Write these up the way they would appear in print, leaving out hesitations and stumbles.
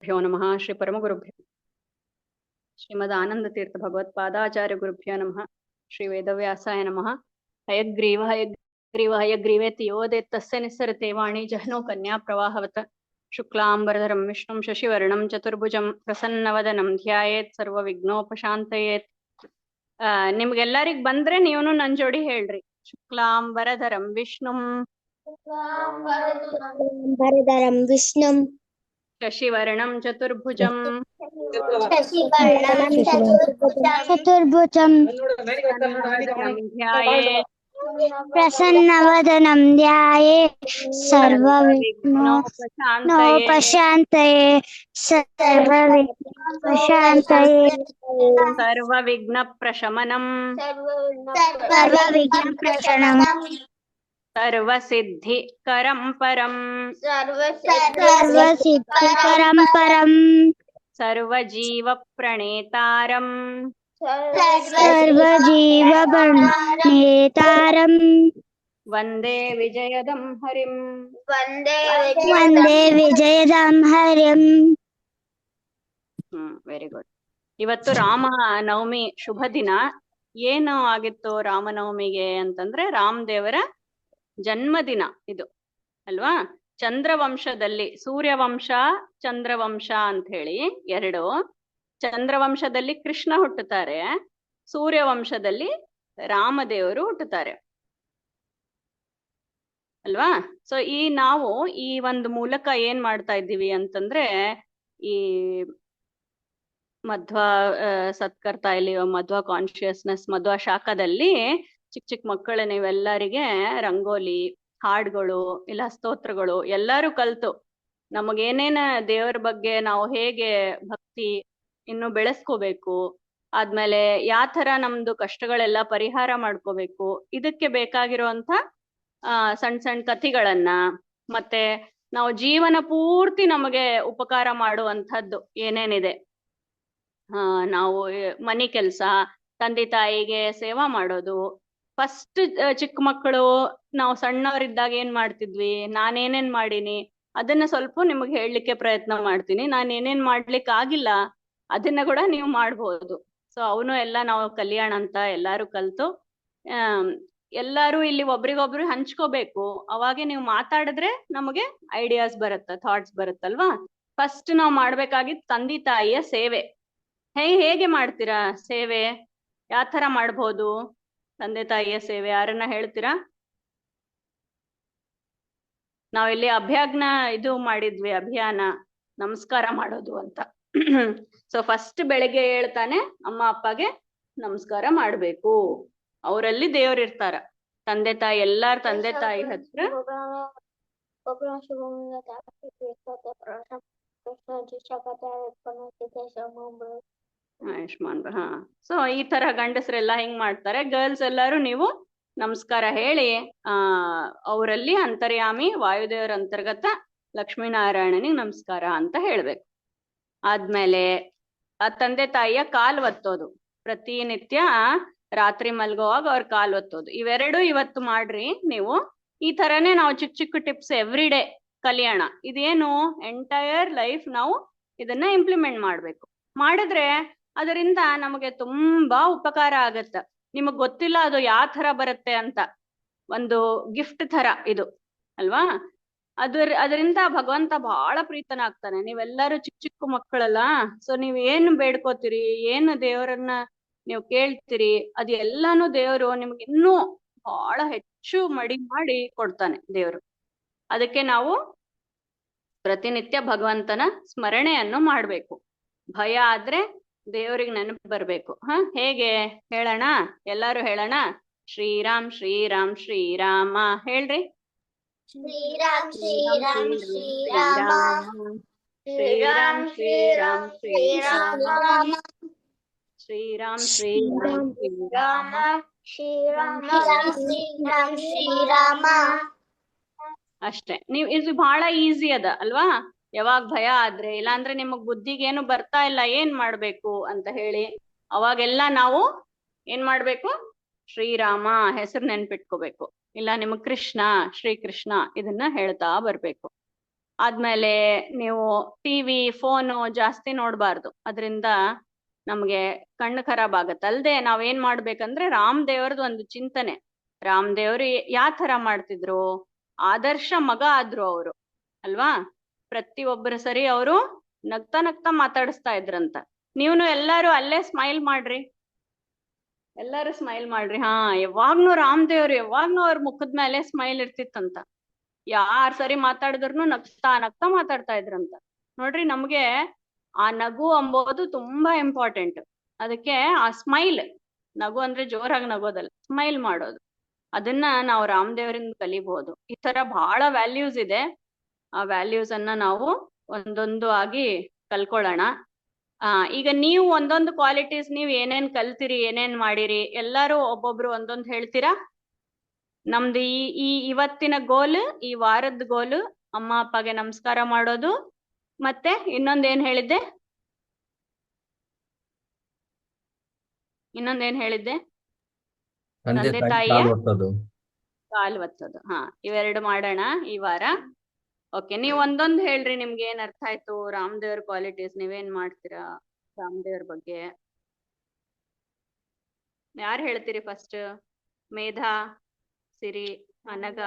ಗುರುಭ್ಯೋ ನಮಃ. ಶ್ರೀ ಪರಮಗುರುಭ್ಯೋ ಶ್ರೀಮದ್ ಆನಂದ ತೀರ್ಥ ಭಗವತ್ಪಾದಾಚಾರ್ಯ ಗುರುಭ್ಯೋ ನಮಃ. ಶ್ರೀ ವೇದವ್ಯಾಸಾಯ ನಮಃ. ಹಯಗ್ರೀವ ಹಯಗ್ರೀವ ಹಯಗ್ರೀವೇತಿ ಯೋದೇತ್ತಸ್ಯ ನಿಸ್ಸರತೆ ವಾಣಿ ಜಹ್ನೋ ಕನ್ಯಾ ಪ್ರವಾಹವತ್. ಶುಕ್ಲಾಂಬರಧರಂ ವಿಷ್ಣುಂ ಶಶಿವರ್ಣಂ ಚತುರ್ಭುಜಂ ಪ್ರಸನ್ನವದನಂ ಧ್ಯಾಯೇತ್ ಸರ್ವ ವಿಘ್ನೋಪಶಾಂತಯೇತ್. ನಿಮ್ಗೆಲ್ಲರಿಗ್ ಬಂದ್ರೆ ನೀವನು ನನ್ ಜೋಡಿ ಹೇಳ್ರಿ. ಶುಕ್ಲಾಂಬರಧರಂ ವಿಷ್ಣುಂ ಶಶಿವರ್ಣಂ ಚತುರ್ಭುಜಂ ಧ್ಯಾಯೇತ್ ಪ್ರಸನ್ನವದನಂ ಧ್ಯಾಯೇತ್ ಸರ್ವವಿಘ್ನೋಪಶಾಂತಯೇ ಸರ್ವವಿಘ್ನಪ್ರಶಮನಂ ಸರ್ವಸಿದ್ಧಿಕರಂ ಪರಂ ಸರ್ವಸಿದ್ಧಿಕರಂ ಪರಂ ಸರ್ವಜೀವಪ್ರಣೇತಾರಂ ಸರ್ವಜೀವಪ್ರಣೇತಾರಂ ವಂದೇ ವಿಜಯದಂ ಹರಿಂ. ವಂದೇ ವಿಜಯದಂ ಹರಿಂ. Very good. ಇವತ್ತು ರಾಮ ನವಮಿ ಶುಭ ದಿನ. ಏನು ಆಗಿತ್ತು ರಾಮನವಮಿಗೆ ಅಂತಂದ್ರೆ ರಾಮ್ ದೇವರ ಜನ್ಮದಿನ ಇದು ಅಲ್ವಾ. ಚಂದ್ರವಂಶದಲ್ಲಿ ಸೂರ್ಯವಂಶ ಚಂದ್ರವಂಶ ಅಂತ ಹೇಳಿ ಎರಡು. ಚಂದ್ರವಂಶದಲ್ಲಿ ಕೃಷ್ಣ ಹುಟ್ಟುತ್ತಾರೆ, ಸೂರ್ಯವಂಶದಲ್ಲಿ ರಾಮದೇವರು ಹುಟ್ಟುತ್ತಾರೆ ಅಲ್ವಾ. ಸೊ ನಾವು ಈ ಒಂದು ಮೂಲಕ ಏನ್ ಮಾಡ್ತಾ ಇದ್ದೀವಿ ಅಂತಂದ್ರೆ, ಈ ಮಧ್ವ ಸತ್ಕರ್ತಾ ಇಲ್ಲಿ ಮಧ್ವ ಕಾನ್ಶಿಯಸ್ನೆಸ್ ಮಧ್ವ ಶಾಖದಲ್ಲಿ ಚಿಕ್ಕ ಚಿಕ್ಕ ಮಕ್ಕಳ ನೀವೆಲ್ಲರಿಗೆ ರಂಗೋಲಿ, ಹಾಡುಗಳು, ಇಲ್ಲ ಸ್ತೋತ್ರಗಳು ಎಲ್ಲರೂ ಕಲ್ತು ನಮಗೇನೇನ ದೇವರ ಬಗ್ಗೆ ನಾವು ಹೇಗೆ ಭಕ್ತಿ ಇನ್ನು ಬೆಳೆಸ್ಕೋಬೇಕು, ಆದ್ಮೇಲೆ ಯಾವ ತರ ನಮ್ದು ಕಷ್ಟಗಳೆಲ್ಲ ಪರಿಹಾರ ಮಾಡ್ಕೋಬೇಕು, ಇದಕ್ಕೆ ಬೇಕಾಗಿರುವಂತ ಸಣ್ಣ ಸಣ್ಣ ಕಥೆಗಳನ್ನ, ಮತ್ತೆ ನಾವು ಜೀವನ ಪೂರ್ತಿ ನಮಗೆ ಉಪಕಾರ ಮಾಡುವಂಥದ್ದು ಏನೇನಿದೆ, ನಾವು ಮನೆ ಕೆಲಸ, ತಂದೆ ತಾಯಿಗೆ ಸೇವಾ ಮಾಡೋದು. ಫಸ್ಟ್ ಚಿಕ್ಕ ಮಕ್ಕಳು ನಾವು ಸಣ್ಣವರಿದ್ದಾಗ ಏನ್ ಮಾಡ್ತಿದ್ವಿ, ನಾನೇನೇನ್ ಮಾಡೀನಿ ಅದನ್ನ ಸ್ವಲ್ಪ ನಿಮಗೆ ಹೇಳಲಿಕ್ಕೆ ಪ್ರಯತ್ನ ಮಾಡ್ತೀನಿ. ನಾನು ಏನೇನ್ ಮಾಡ್ಲಿಕ್ಕೆ ಆಗಿಲ್ಲ ಅದನ್ನ ಕೂಡ ನೀವು ಮಾಡ್ಬೋದು. ಸೊ ಅವನು ಎಲ್ಲ ನಾವು ಕಲ್ಯಾಣ ಅಂತ ಎಲ್ಲಾರು ಕಲ್ತು ಎಲ್ಲಾರು ಇಲ್ಲಿ ಒಬ್ರಿಗೊಬ್ರು ಹಂಚ್ಕೋಬೇಕು. ಅವಾಗೆ ನೀವು ಮಾತಾಡಿದ್ರೆ ನಮಗೆ ಐಡಿಯಾಸ್ ಬರುತ್ತೆ, ಥಾಟ್ಸ್ ಬರುತ್ತಲ್ವಾ. ಫಸ್ಟ್ ನಾವು ಮಾಡ್ಬೇಕಾಗಿದ್ದು ತಂದೆ ತಾಯಿಯ ಸೇವೆ. ಹೇಗೆ ಮಾಡ್ತೀರಾ ಸೇವೆ, ಯಾವ ತರ ಮಾಡ್ಬೋದು ತಂದೆ ತಾಯಿಯ ಸೇವೆ, ಯಾರನ್ನ ಹೇಳ್ತೀರಾ? ನಾವಿಲ್ಲಿ ಅಭ್ಯಾಜ್ಞ ಇದು ಮಾಡಿದ್ವಿ, ಅಭಿಯಾನ ನಮಸ್ಕಾರ ಮಾಡೋದು ಅಂತ. ಸೊ ಫಸ್ಟ್ ಬೆಳಗ್ಗೆ ಹೇಳ್ತಾನೆ ಅಮ್ಮ ಅಪ್ಪಗೆ ನಮಸ್ಕಾರ ಮಾಡ್ಬೇಕು. ಅವರಲ್ಲಿ ದೇವ್ರು ಇರ್ತಾರ, ತಂದೆ ತಾಯಿ ಎಲ್ಲಾರ ತಂದೆ ತಾಯಿ ಹತ್ರ ಆಯುಷ್ಮಾನ್. ಸೊ ಈ ತರ ಗಂಡಸರೆಲ್ಲ ಹೆಂಗ್ ಮಾಡ್ತಾರೆ, ಗರ್ಲ್ಸ್ ಎಲ್ಲಾರು ನೀವು ನಮಸ್ಕಾರ ಹೇಳಿ ಅವರಲ್ಲಿ ಅಂತರ್ಯಾಮಿ ವಾಯುದೇವರ ಅಂತರ್ಗತ ಲಕ್ಷ್ಮೀನಾರಾಯಣನಿಗೆ ನಮಸ್ಕಾರ ಅಂತ ಹೇಳ್ಬೇಕು. ಆದ್ಮೇಲೆ ಆ ತಂದೆ ತಾಯಿಯ ಕಾಲ್ ಒತ್ತೋದು, ಪ್ರತಿನಿತ್ಯ ರಾತ್ರಿ ಮಲ್ಗೋವಾಗ ಅವ್ರ ಕಾಲ್ ಒತ್ತೋದು. ಇವೆರಡು ಇವತ್ತು ಮಾಡ್ರಿ ನೀವು. ಈ ತರನೇ ನಾವು ಚಿಕ್ಕ ಚಿಕ್ಕ ಟಿಪ್ಸ್ ಎವ್ರಿ ಡೇ ಕಲಿಯೋಣ. ಇದೇನು ಎಂಟೈರ್ ಲೈಫ್ ನಾವು ಇದನ್ನ ಇಂಪ್ಲಿಮೆಂಟ್ ಮಾಡ್ಬೇಕು. ಮಾಡಿದ್ರೆ ಅದರಿಂದ ನಮಗೆ ತುಂಬಾ ಉಪಕಾರ ಆಗತ್ತ. ನಿಮಗ್ ಗೊತ್ತಿಲ್ಲ ಅದು ಯಾವ ತರ ಬರುತ್ತೆ ಅಂತ, ಒಂದು ಗಿಫ್ಟ್ ತರ ಇದು ಅಲ್ವಾ. ಅದರಿಂದ ಭಗವಂತ ಬಹಳ ಪ್ರೀತನಾಗ್ತಾನೆ. ನೀವೆಲ್ಲರೂ ಚಿಕ್ಕ ಚಿಕ್ಕ ಮಕ್ಕಳಲ್ಲ, ಸೊ ನೀವ್ ಏನು ಬೇಡ್ಕೋತೀರಿ, ಏನು ದೇವರನ್ನ ನೀವು ಕೇಳ್ತೀರಿ, ಅದು ಎಲ್ಲಾನು ದೇವರು ನಿಮ್ಗೆ ಇನ್ನೂ ಬಹಳ ಹೆಚ್ಚು ಮಾಡಿ ಕೊಡ್ತಾನೆ ದೇವರು. ಅದಕ್ಕೆ ನಾವು ಪ್ರತಿನಿತ್ಯ ಭಗವಂತನ ಸ್ಮರಣೆಯನ್ನು ಮಾಡ್ಬೇಕು. ಭಯ ಆದ್ರೆ ದೇವರಿಗೆ ನೆನಪು ಬರ್ಬೇಕು. ಹೇಗೆ ಹೇಳೋಣ, ಎಲ್ಲಾರು ಹೇಳೋಣ. ಶ್ರೀರಾಮ್ ಶ್ರೀರಾಮ್ ಶ್ರೀರಾಮ ಹೇಳ್ರಿ. ಶ್ರೀರಾಮ್ ಶ್ರೀರಾಮ್ ಶ್ರೀರಾಮ ಶ್ರೀರಾಮ್ ಶ್ರೀರಾಮ್ ಶ್ರೀರಾಮ ಶ್ರೀರಾಮ್ ಶ್ರೀರಾಮ್ ಶ್ರೀರಾಮ ಶ್ರೀರಾಮ ಶ್ರೀರಾಮ್ ಶ್ರೀರಾಮ. ಅಷ್ಟೇ. ಇದು ಬಹಳ ಈಸಿ ಅದ ಅಲ್ವಾ. ಯಾವಾಗ ಭಯ ಆದ್ರೆ, ಇಲ್ಲಾಂದ್ರೆ ನಿಮಗ್ ಬುದ್ಧಿಗೆ ಏನು ಬರ್ತಾ ಇಲ್ಲ ಏನ್ ಮಾಡ್ಬೇಕು ಅಂತ ಹೇಳಿ, ಅವಾಗೆಲ್ಲ ನಾವು ಏನ್ ಮಾಡ್ಬೇಕು, ಶ್ರೀರಾಮ ಹೆಸರು ನೆನ್ಪಿಟ್ಕೋಬೇಕು. ಇಲ್ಲ ನಿಮಗ್ ಕೃಷ್ಣ, ಶ್ರೀಕೃಷ್ಣ ಇದನ್ನ ಹೇಳ್ತಾ ಬರ್ಬೇಕು. ಆದ್ಮೇಲೆ ನೀವು ಟಿವಿ ಫೋನು ಜಾಸ್ತಿ ನೋಡ್ಬಾರ್ದು, ಅದರಿಂದ ನಮ್ಗೆ ಕಣ್ಣು ಖರಾಬ್ ಆಗತ್ತೆ. ಅಲ್ದೆ ನಾವೇನ್ ಮಾಡ್ಬೇಕಂದ್ರೆ ರಾಮ್ ದೇವ್ರದ್ದು ಒಂದು ಚಿಂತನೆ. ರಾಮ್ ದೇವ್ರು ಯಾವ ತರ ಮಾಡ್ತಿದ್ರು, ಆದರ್ಶ ಮಗ ಆದ್ರು ಅವರು ಅಲ್ವಾ. ಪ್ರತಿಯೊಬ್ಬರ ಸರಿ ಅವರು ನಗ್ತಾ ನಗ್ತಾ ಮಾತಾಡಿಸ್ತಾ ಇದ್ರಂತ. ನೀವ್ನು ಎಲ್ಲಾರು ಅಲ್ಲೇ ಸ್ಮೈಲ್ ಮಾಡ್ರಿ, ಎಲ್ಲಾರು ಸ್ಮೈಲ್ ಮಾಡ್ರಿ. ಹಾ, ಯಾವಾಗ್ನೂ ರಾಮದೇವ್ರು ಯಾವಾಗ್ನೂ ಅವ್ರ ಮುಖದ ಮೇಲೆ ಸ್ಮೈಲ್ ಇರ್ತಿತ್ತಂತ. ಯಾರ್ ಸರಿ ಮಾತಾಡಿದ್ರು ನಗ್ತಾ ನಗ್ತಾ ಮಾತಾಡ್ತಾ ಇದ್ರಂತ. ನೋಡ್ರಿ, ನಮ್ಗೆ ಆ ನಗು ಅಂಬೋದು ತುಂಬಾ ಇಂಪಾರ್ಟೆಂಟ್. ಅದಕ್ಕೆ ಆ ಸ್ಮೈಲ್, ನಗು ಅಂದ್ರೆ ಜೋರಾಗಿ ನಗೋದಲ್ಲ, ಸ್ಮೈಲ್ ಮಾಡೋದು, ಅದನ್ನ ನಾವು ರಾಮದೇವರಿಂದ ಕಲಿಬಹುದು. ಈ ತರ ಬಹಳ ವ್ಯಾಲ್ಯೂಸ್ ಇದೆ. ಆ ವ್ಯಾಲ್ಯೂಸ್ ಅನ್ನ ನಾವು ಒಂದೊಂದು ಆಗಿ ಕಲ್ಕೊಳ್ಳೋಣ. ಈಗ ನೀವು ಒಂದೊಂದು ಕ್ವಾಲಿಟೀಸ್ ನೀವ್ ಏನೇನ್ ಕಲ್ತಿರಿ, ಏನೇನ್ ಮಾಡಿರಿ, ಎಲ್ಲಾರು ಒಬ್ಬೊಬ್ರು ಒಂದೊಂದು ಹೇಳ್ತೀರಾ? ನಮ್ದು ಇವತ್ತಿನ ಗೋಲ್, ಈ ವಾರದ ಗೋಲು ಅಮ್ಮ ಅಪ್ಪಗೆ ನಮಸ್ಕಾರ ಮಾಡೋದು, ಮತ್ತೆ ಇನ್ನೊಂದೇನ್ ಹೇಳಿದ್ದೆ? ಇನ್ನೊಂದೇನ್ ಹೇಳಿದ್ದೆ? ತಂದೆ ತಾಯಿಯ ಕಾಲ್ ಒತ್ತೋದು. ಹಾ, ಇವೆರಡು ಮಾಡೋಣ ಈ ವಾರ. ಓಕೆ, ನೀವ್ ಒಂದೊಂದು ಹೇಳ್ರಿ, ನಿಮ್ಗೆ ಏನ್ ಅರ್ಥ ಆಯ್ತು ರಾಮದೇವ್ರ ಕ್ವಾಲಿಟೀಸ್, ನೀವೇನ್ ಮಾಡ್ತೀರಾ ರಾಮದೇವ್ರ ಬಗ್ಗೆ? ಯಾರು ಹೇಳ್ತೀರಿ ಫಸ್ಟ್? ಮೇಧಾ, ಸಿರಿ, ಅನಗ.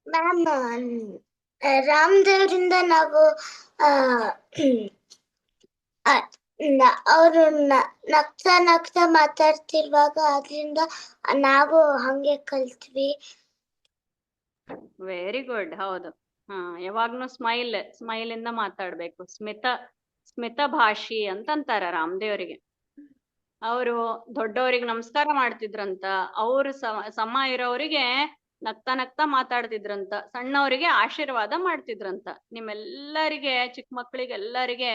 ಮ್ಯಾಮ್, ರಾಮದೇವ್ರಿಂದ ನಾವು ಅವರು ನಗ್ತಾ ನಗ್ತಾ ಮಾತಾಡ್ತಿರುವಾಗ ಅದ್ರಿಂದ ನಾವು ಹಂಗೆ ಕಲ್ತ್ವಿ. Very good. ಹೌದು. ಯಾವಾಗ್ಲೂ ಸ್ಮೈಲ್ ಇಂದ ಮಾತಾಡ್ಬೇಕು. ಸ್ಮಿತ ಭಾಷಿ ಅಂತಂತಾರ ರಾಮದೇವರಿಗೆ. ಅವರು ದೊಡ್ಡವರಿಗೆ ನಮಸ್ಕಾರ ಮಾಡ್ತಿದ್ರಂತ, ಅವ್ರು ಸಮ ಇರೋರಿಗೆ ನಗ್ತಾ ನಗ್ತಾ ಮಾತಾಡ್ತಿದ್ರಂತ, ಸಣ್ಣವರಿಗೆ ಆಶೀರ್ವಾದ ಮಾಡ್ತಿದ್ರಂತ. ನಿಮ್ಮೆಲ್ಲರಿಗೆ, ಚಿಕ್ಕ ಮಕ್ಕಳಿಗೆ ಎಲ್ಲರಿಗೆ